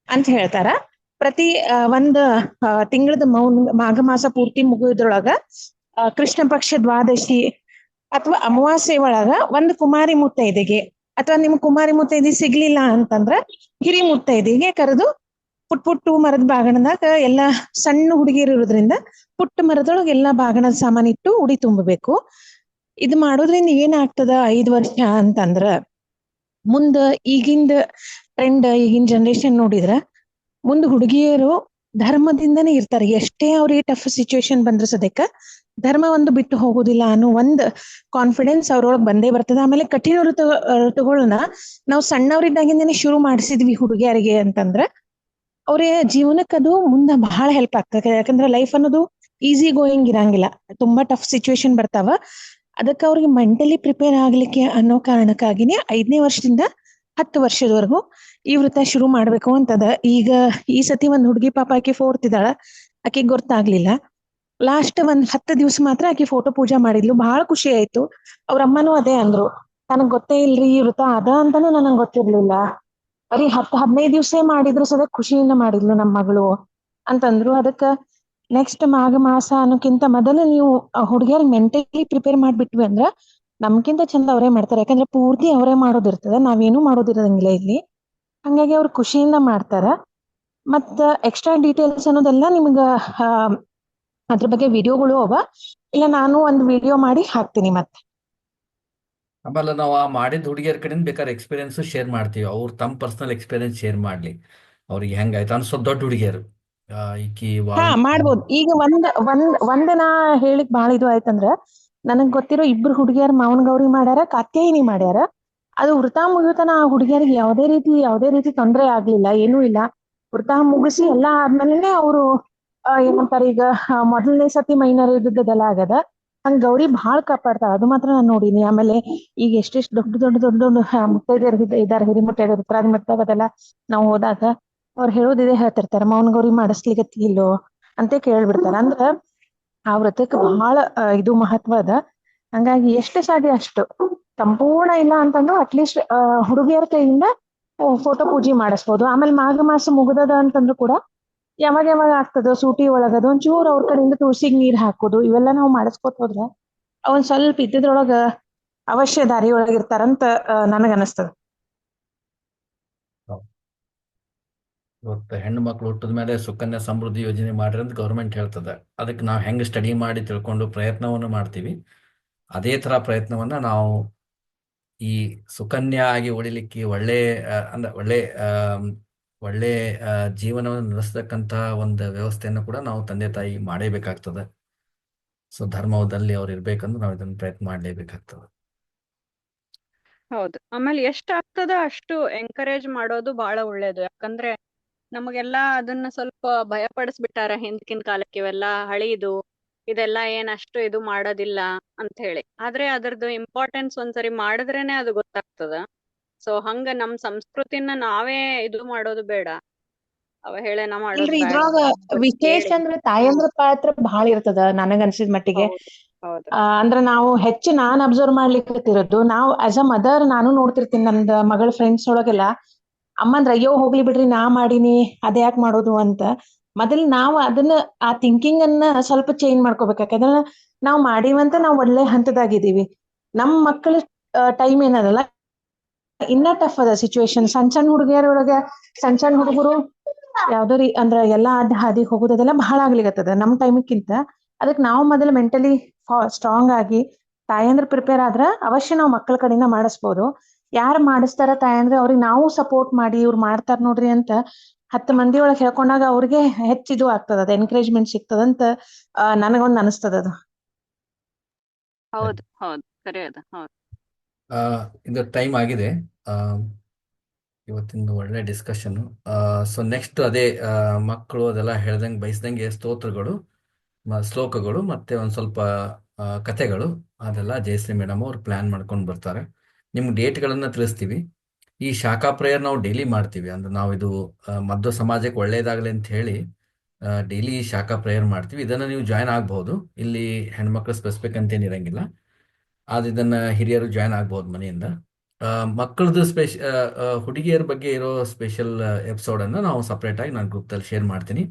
ಅಂತ ಹೇಳ್ತಾರ. ಪ್ರತಿ ಒಂದ್ ತಿಂಗಳದ ಮಾಘ ಮಾಸ ಪೂರ್ತಿ ಮುಗಿಯೋದ್ರೊಳಗ ಕೃಷ್ಣ ಪಕ್ಷ ದ್ವಾದಶಿ ಅಥವಾ ಅಮಾವಾಸ್ಯೆ ಒಳಗ ಒಂದು ಕುಮಾರಿ ಮುತ್ತೈದೆಗೆ ಅಥವಾ ನಿಮ್ ಕುಮಾರಿ ಮುತ್ತೈದೆ ಸಿಗ್ಲಿಲ್ಲ ಅಂತಂದ್ರ ಹಿರಿ ಮುತ್ತೈದೆಗೆ ಕರೆದು ಪುಟ್ಟು ಮರದ ಬಾಗಣದಾಗ ಎಲ್ಲಾ ಸಣ್ಣ ಹುಡುಗಿಯರು ಇರೋದ್ರಿಂದ ಪುಟ್ಟ ಮರದೊಳಗೆ ಎಲ್ಲಾ ಬಾಗಣದ ಸಾಮಾನ್ ಇಟ್ಟು ಉಡಿ ತುಂಬಬೇಕು. ಇದು ಮಾಡೋದ್ರಿಂದ ಏನಾಗ್ತದ 5 ವರ್ಷ ಅಂತಂದ್ರ ಮುಂದ ಈಗಿಂದ ಟ್ರೆಂಡ್, ಈಗಿನ ಜನರೇಷನ್ ನೋಡಿದ್ರ ಮುಂದ್ ಹುಡುಗಿಯರು ಧರ್ಮದಿಂದನೇ ಇರ್ತಾರೆ. ಎಷ್ಟೇ ಅವ್ರಿಗೆ ಟಫ್ ಸಿಚುವೇಶನ್ ಬಂದ್ರ ಸದ್ಯಕ್ಕ ಧರ್ಮ ಒಂದು ಬಿಟ್ಟು ಹೋಗುದಿಲ್ಲ ಅನ್ನೋ ಒಂದ್ ಕಾನ್ಫಿಡೆನ್ಸ್ ಅವ್ರೊಳಗ್ ಬಂದೇ ಬರ್ತದ. ಆಮೇಲೆ ಕಠಿಣ ಋತುಗಳನ್ನ ನಾವು ಸಣ್ಣವ್ರಿದ್ದಾಗಿಂದನೇ ಶುರು ಮಾಡಿಸಿದ್ವಿ ಹುಡುಗಿಯರಿಗೆ ಅಂತಂದ್ರ ಅವ್ರ ಜೀವನಕ್ಕೆ ಅದು ಮುಂದೆ ಬಹಳ ಹೆಲ್ಪ್ ಆಗ್ತದೆ. ಯಾಕಂದ್ರೆ ಲೈಫ್ ಅನ್ನೋದು ಈಸಿ ಗೋಯಿಂಗ್ ಇರಂಗಿಲ್ಲ, ತುಂಬಾ ಟಫ್ ಸಿಚುವೇಶನ್ ಬರ್ತಾವ. ಅದಕ್ಕೆ ಅವ್ರಿಗೆ ಮೆಂಟಲಿ ಪ್ರಿಪೇರ್ ಆಗ್ಲಿಕ್ಕೆ ಅನ್ನೋ ಕಾರಣಕ್ಕಾಗಿನೇ 5ನೇ ವರ್ಷದಿಂದ 10 ವರ್ಷದವರೆಗೂ ಈ ವ್ರತ ಶುರು ಮಾಡ್ಬೇಕು ಅಂತದ. ಈಗ ಈ ಸತಿ ಒಂದ್ ಹುಡುಗಿ ಪಾಪ ಆಕಿ 4th ಇದ್ದಾಳ, ಆಕಿಗೆ ಗೊತ್ತಾಗ್ಲಿಲ್ಲ. ಲಾಸ್ಟ್ ಒಂದ್ 10 ದಿವ್ಸ ಮಾತ್ರ ಆಕಿ ಫೋಟೋ ಪೂಜಾ ಮಾಡಿದ್ಲು. ಬಹಳ ಖುಷಿ ಆಯ್ತು. ಅವ್ರ ಅಮ್ಮನೂ ಅದೇ ಅಂದ್ರು, ನನಗ್ ಗೊತ್ತೇ ಇಲ್ರಿ ಈ ವ್ರತ ಅದ ಅಂತಾನು ನನಗ್ ಗೊತ್ತಿರ್ಲಿಲ್ಲ. ಬರೀ 10-15 ದಿವ್ಸ ಮಾಡಿದ್ರು ಸದ ಖುಷಿಯಿಂದ ಮಾಡಿದ್ಲು ನಮ್ಮ ಮಗಳು ಅಂತಂದ್ರು. ಅದಕ್ಕ ನೆಕ್ಸ್ಟ್ ಮಾಘ ಮಾಸ ಅನ್ನೋಕ್ಕಿಂತ ಮೊದಲು ನೀವು ಹುಡುಗಿಯರ್ ಮೆಂಟಲಿ ಪ್ರಿಪೇರ್ ಮಾಡ್ಬಿಟ್ವಿ ಅಂದ್ರ ನಮ್ಕಿಂತ ಚಂದ ಅವರೇ ಮಾಡ್ತಾರೆ. ಯಾಕಂದ್ರೆ ಪೂರ್ತಿ ಅವರೇ ಮಾಡೋದಿರ್ತದ, ನಾವೇನು ಮಾಡೋದಿರಂಗಿಲ್ಲ ಇಲ್ಲಿ. ಹಂಗಾಗಿ ಅವ್ರು ಖುಷಿಯಿಂದ ಮಾಡ್ತಾರ. ಮತ್ತ ಎಕ್ಸ್ಟ್ರಾ ಡೀಟೇಲ್ಸ್ ಅನ್ನೋದೆಲ್ಲ ನಿಮ್ಗ ಅದ್ರ ಬಗ್ಗೆ ವಿಡಿಯೋಗಳು ಅವ, ಇಲ್ಲ ನಾನು ಒಂದ್ ವಿಡಿಯೋ ಮಾಡಿ ಹಾಕ್ತೀನಿ ಮತ್ತೆ. ಆಮೇಲೆ ನಾವು ಮಾಡಿದ ಹುಡುಗಿಯರ ಕಡೆಯಿಂದ ಬೇಕಾದ್ರೆ ಎಕ್ಸ್ಪೀರಿಯನ್ಸ್ ಶೇರ್ ಮಾಡ್ತೀವಿ. ಅವ್ರು ತಮ್ಮ ಪರ್ಸನಲ್ ಎಕ್ಸ್ಪೀರಿಯನ್ಸ್ ಶೇರ್ ಮಾಡ್ಲಿ, ಅವ್ರಿಗೆ ಹೆಂಗಾಯ್ತು ಅನ್ಸೋ. ದೊಡ್ಡ ಹುಡುಗಿಯರು ಈಕಿ ಮಾಡ್ಬೋದು. ಈಗ ಒಂದ್ ನಾ ಹೇಳಿಕ್ ಬಾಳ ಇದು ಆಯ್ತಂದ್ರ ನನಗ್ ಗೊತ್ತಿರೋ 2 ಹುಡುಗಿಯರ್ ಮಾವನಗೌರಿ ಮಾಡ್ಯಾರ, ಕಾತ್ಯಾಯಿನಿ ಮಾಡ್ಯಾರ. ಅದು ವೃತ ಮುಗಿಯುತನ ಆ ಹುಡುಗಿಯರಿಗೆ ಯಾವುದೇ ರೀತಿ ತೊಂದರೆ ಆಗ್ಲಿಲ್ಲ, ಏನೂ ಇಲ್ಲ. ವೃತ ಮುಗಿಸಿ ಎಲ್ಲಾ ಆದ್ಮೇಲೆ ಅವ್ರು ಏನಂತಾರ ಈಗ ಮೊದಲನೇ ಸತಿ ಮೈನರ್ ಇದ್ದದ್ದೆಲ್ಲ ಆಗದ. ಹಂಗ ಗೌರಿ ಬಹಳ ಕಾಪಾಡ್ತಾಳ, ಅದು ಮಾತ್ರ ನಾನ್ ನೋಡಿನಿ. ಆಮೇಲೆ ಈಗ ಎಷ್ಟೆಷ್ಟು ದೊಡ್ಡ ಮುತ್ತೈದೆಯರು ಇದಾರೆ, ಹಿರಿ ಮುತ್ತೈದೆಯರು ಉತ್ತರಾದಿ ಮಠದಾಗ ಅದೆಲ್ಲ ನಾವು ಹೋದಾಗ ಅವ್ರು ಹೇಳೋದಿದೆ ಹೇಳ್ತಿರ್ತಾರ, ಮೌನಗೌರಿ ಮಾಡಿಸ್ಲಿಕ್ಕೆ ಇಲ್ಲೋ ಅಂತ ಕೇಳ್ಬಿಡ್ತಾರ. ಅಂದ್ರ ಆ ವ್ರತಕ್ಕೆ ಬಹಳ ಇದು ಮಹತ್ವ ಅದ. ಹಂಗಾಗಿ ಎಷ್ಟು ಸಾಧ್ಯ ಅಷ್ಟು, ಸಂಪೂರ್ಣ ಇಲ್ಲ ಅಂತಂದ್ರು ಅಟ್ಲೀಸ್ಟ್ ಹುಡುಗಿಯರ ಕೈಯಿಂದ ಫೋಟೋ ಪೂಜೆ ಮಾಡಿಸ್ಬೋದು. ಆಮೇಲೆ ಮಾಘ ಮಾಸ ಮುಗ್ದದ ಅಂತಂದ್ರು ಕೂಡ ಯಾವಾಗ ಯಾವಾಗ ಆಗ್ತದೋ ಸೂಟಿ ಒಳಗ ಒಂಚೂರು ಅವ್ರ ಕಡೆಯಿಂದ ತುಳಸಿಗ್ ನೀರ್ ಹಾಕೋದು ಇವೆಲ್ಲ ನಾವು ಮಾಡಿಸ್ಕೊತ ಹೋದ್ರ ಅವನ್ ಸ್ವಲ್ಪ ಇದ್ದಿದ್ರೊಳಗ ಅವಶ್ಯ ದಾರಿ ಒಳಗ ಇರ್ತಾರಂತ ನನಗ ಅನಸ್ತದ. ಇವತ್ತು ಹೆಣ್ಣು ಮಕ್ಳು ಹುಟ್ಟಿದ ಮೇಲೆ ಸುಕನ್ಯಾ ಸಮೃದ್ಧಿ ಯೋಜನೆ ಮಾಡ್ರಿ ಅಂತ ಗೌರ್ಮೆಂಟ್ ಹೇಳ್ತದೆ. ಅದಕ್ಕೆ ನಾವು ಹೆಂಗೆ ಸ್ಟಡಿ ಮಾಡಿ ತಿಳ್ಕೊಂಡು ಪ್ರಯತ್ನವನ್ನು ಮಾಡ್ತೀವಿ, ಅದೇ ಥರ ಪ್ರಯತ್ನವನ್ನ ನಾವು ಈ ಸುಕನ್ಯಾ ಆಗಿ ಉಳಿಲಿಕ್ಕೆ ಒಳ್ಳೆ ಜೀವನವನ್ನು ನಡೆಸ್ತಕ್ಕಂಥ ಒಂದು ವ್ಯವಸ್ಥೆಯನ್ನು ಕೂಡ ನಾವು ತಂದೆ ತಾಯಿ ಮಾಡೇಬೇಕಾಗ್ತದೆ. ಸೊ ಧರ್ಮದಲ್ಲಿ ಅವ್ರು ಇರ್ಬೇಕಂದ್ರೆ ನಾವು ಇದನ್ನು ಪ್ರಯತ್ನ ಮಾಡಲೇಬೇಕಾಗ್ತದೆ. ಹೌದು. ಆಮೇಲೆ ಎಷ್ಟ್ ಆಗ್ತದ ಅಷ್ಟು ಎಂಕರೇಜ್ ಮಾಡೋದು ಬಹಳ ಒಳ್ಳೇದು. ಯಾಕಂದ್ರೆ ನಮಗೆಲ್ಲ ಅದನ್ನ ಸ್ವಲ್ಪ ಭಯ ಪಡಿಸ್ಬಿಟ್ಟಾರ ಹಿಂದ್ಕಿನ ಕಾಲಕ್ಕೆ, ಇವೆಲ್ಲ ಹಳೀದು, ಇದೆಲ್ಲ ಏನ್ ಅಷ್ಟು ಇದು ಮಾಡೋದಿಲ್ಲ ಅಂತ ಹೇಳಿ. ಆದ್ರೆ ಅದ್ರದ್ದು ಇಂಪಾರ್ಟೆನ್ಸ್ ಒಂದ್ಸರಿ ಮಾಡಿದ್ರೇನೆ ಅದು ಗೊತ್ತಾಗ್ತದ. ಸೊ ಹಂಗ ನಮ್ ಸಂಸ್ಕೃತಿನ ನಾವೇ ಇದು ಮಾಡೋದು ಬೇಡ, ಅವಹೇಳನ ಮಾಡೋದು ಇಲ್ರಿ ಬೇಡ. ಇದ್ರೊಳಗ ವಿಶೇಷ ಕೇಳಿ. ಅಂದ್ರೆ ತಾಯಂದ್ರ ಪಾತ್ರ ಬಹಳ ಇರ್ತದ ನನಗ ಅನ್ಸಿದ ಮಟ್ಟಿಗೆ. ಹೌದು ಹೌದು ಅಂದ್ರ ನಾವು ಹೆಚ್ಚು ನಾನ್ ಅಬ್ಸರ್ವ್ ಮಾಡ್ಲಿಕ್ಕೆ ನಾವು ಆಸ್ ಅ ಮದರ್ ನಾನು ನೋಡ್ತಿರ್ತೀನಿ ನಂದ ಮಗಳ ಫ್ರೆಂಡ್ಸ್ ಒಳಗೆಲ್ಲ ಅಮ್ಮಂದ್ರ ಅಯ್ಯೋ ಹೋಗ್ಲಿ ಬಿಡ್ರಿ ನಾ ಮಾಡೀನಿ ಅದ್ ಯಾಕೆ ಮಾಡೋದು ಅಂತ. ಮೊದಲ್ ನಾವು ಅದನ್ನ ಆ ಥಿಂಕಿಂಗ್ ಅನ್ನ ಸ್ವಲ್ಪ ಚೇಂಜ್ ಮಾಡ್ಕೋಬೇಕು. ಯಾಕಂದ್ರೆ ನಾವು ಮಾಡೀವಂತ ನಾವು ಒಳ್ಳೆ ಹಂತದಾಗಿದ್ದೀವಿ. ನಮ್ ಮಕ್ಕಳ ಟೈಮ್ ಏನದಲ್ಲ ಇನ್ನ ಟಫ್ ಅದ ಸಿಚುವೇಶನ್. ಸಣ್ಣ ಸಣ್ಣ ಹುಡುಗಿಯರೊಳಗ ಸಣ್ಣ ಸಣ್ಣ ಹುಡುಗರು ಯಾವ್ದೋ ಅಂದ್ರ ಎಲ್ಲಾ ಅಡ್ಡ ಹಾದಿಗೆ ಹೋಗೋದು ಅದೆಲ್ಲ ಬಹಳ ಆಗ್ಲಿಕತ್ತದ ನಮ್ ಟೈಮ್ಕ್ಕಿಂತ. ಅದಕ್ಕೆ ನಾವು ಮೊದಲು ಮೆಂಟಲಿ ಸ್ಟ್ರಾಂಗ್ ಆಗಿ ತಾಯಂದ್ರ ಪ್ರಿಪೇರ್ ಆದ್ರ ಅವಶ್ಯ ನಾವು ಮಕ್ಕಳ ಕಡೆಯಿಂದ ಮಾಡಿಸ್ಬೋದು. ಯಾರು ಮಾಡಿಸ್ತಾರ ತಾಯಂದ್ರೆ ಅವ್ರಿಗೆ ನಾವು ಸಪೋರ್ಟ್ ಮಾಡಿ ಇವ್ರು ಮಾಡ್ತಾರ ನೋಡ್ರಿ ಅಂತ 10 ಮಂದಿ ಒಳಗೆ ಹೇಳ್ಕೊಂಡಾಗ ಅವ್ರಿಗೆ ಹೆಚ್ಚಿದು ಆಗ್ತದ, ಅದ ಎನ್ಕರೇಜ್ಮೆಂಟ್ ಸಿಗ್ತದಂತ ನನಗೊಂದು ಅನಿಸ್ತದ ಅದು. ಹೌದು ಹೌದು ಸರಿ ಅದ. ಹೌದು. ಇದು ಟೈಮ್ ಆಗಿದೆ. ಇವತ್ತಿಂದು ಒಳ್ಳೆ ಡಿಸ್ಕಷನ್. ಸೊ ನೆಕ್ಸ್ಟ್ ಅದೇ ಮಕ್ಕಳು ಅದೆಲ್ಲ ಹೇಳ್ದಂಗೆ ಬಯಸ್ದಂಗೆ ಸ್ತೋತ್ರಗಳು, ಶ್ಲೋಕಗಳು ಮತ್ತೆ ಒಂದು ಸ್ವಲ್ಪ ಕಥೆಗಳು ಅದೆಲ್ಲ ಜಯಶ್ರೀ ಮೇಡಮ್ ಅವ್ರು ಪ್ಲಾನ್ ಮಾಡ್ಕೊಂಡು ಬರ್ತಾರೆ. ನಿಮ್ಗೆ ಡೇಟ್ಗಳನ್ನ ತಿಳಿಸ್ತೀವಿ. ಈ ಶಾಖಾ ಪ್ರೇಯರ್ ನಾವು ಡೈಲಿ ಮಾಡ್ತೀವಿ. ಅಂದ್ರೆ ನಾವು ಇದು ಮಧ್ವ ಸಮಾಜಕ್ಕೆ ಒಳ್ಳೇದಾಗಲಿ ಅಂತ ಹೇಳಿ ಡೈಲಿ ಶಾಖಾ ಪ್ರೇಯರ್ ಮಾಡ್ತೀವಿ. ಇದನ್ನ ನೀವು ಜಾಯ್ನ್ ಆಗ್ಬಹುದು. ಇಲ್ಲಿ ಹೆಣ್ಮಕ್ಳು ಸ್ಪೆಸಿಫಿಕ್ ಅಂತ ಏನಿರಂಗಿಲ್ಲ, ಆದ್ರೆ ಇದನ್ನ ಹಿರಿಯರು ಜಾಯ್ನ್ ಆಗ್ಬಹುದು ಮನೆಯಿಂದ. ಮಕ್ಕಳದು ಹುಡುಗಿಯರ ಬಗ್ಗೆ ಇರೋ ಸ್ಪೆಷಲ್ ಎಪಿಸೋಡ್ ಅನ್ನ ನಾವು ಸಪ್ರೇಟ್ ಆಗಿ ನಾನು ಗ್ರೂಪ್ ಶೇರ್ ಮಾಡ್ತೀನಿ.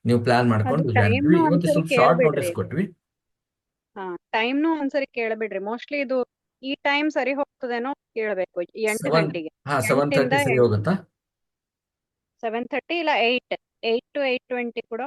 ನೀವು ಪ್ಲಾನ್ ಅದು ಮಾಡ್ಕೊಂಡು ಜಾಯ್ನ್ ಟೈಮ್ನು ಆಗ್ತೀವಿ. ಇವತ್ತು ಒಂದ್ಸರಿ ಸ್ವಲ್ಪ ಶಾರ್ಟ್ ಕೇಳ್ಬಿಡ್ರಿ. ನೋಟಿಸ್ ಕೊಟ್ವಿ. ಟೈಮ್ನು ಒಂದ್ಸರಿ ಕೇಳ್ಬಿಡ್ರಿ. ಮೋಸ್ಟ್ಲಿ ಇದು ಈ ಟೈಮ್ ಸರಿ ಹೋಗ್ತದೇನೋ ಕೇಳ್ಬೇಕು. 8 ಗಂಟೆಗೆ 7:30 8 ಸರಿ ಹೋಗುತ್ತಾ? 7:30 ಇಲ್ಲ 8 to 8:20 ಕೂಡ